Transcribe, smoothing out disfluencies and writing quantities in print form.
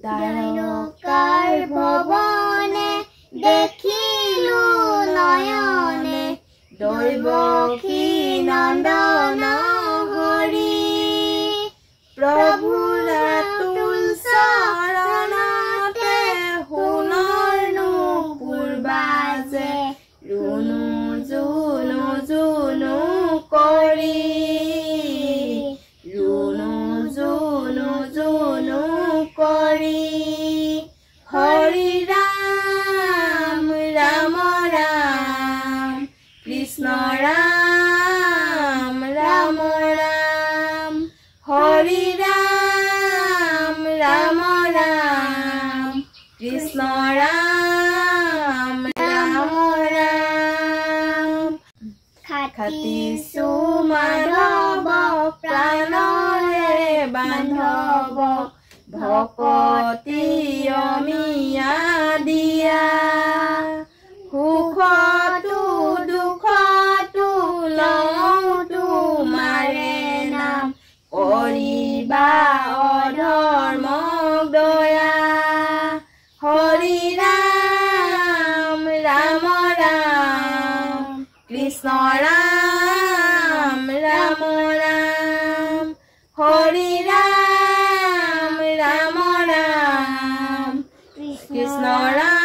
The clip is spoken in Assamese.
দ্বাৰকাৰ ভৱনে দেখিলো নয়নে দৈৱকী নন্দন হৰি প্ৰভুৰ তুল চৰণতে সোণৰ নূপুৰ বাজে ৰুণু জুনু জুনু কৰি ৰুণু জুনু জুনু কৰি হৰি ৰাম ৰাম ৰাম কৃষ্ণ ৰাম ৰাম ৰাম হৰি ৰাম ৰাম ৰাম কৃষ্ণ ৰাম ৰাম ৰাম খাটিছো মাধৱ প্ৰাণৰে বান্ধৱ ভকতি অমিয়া দিয়া সুখতো দুখতো লওঁ তোমাৰে নাম কৰিবা অধৰ্ম দয়া হৰি ৰাম ৰাম ৰাম কৃষ্ণ ৰাম ৰাম ৰাম হৰি ৰাম ৰাম ৰাম কৃষ্ণ ৰাম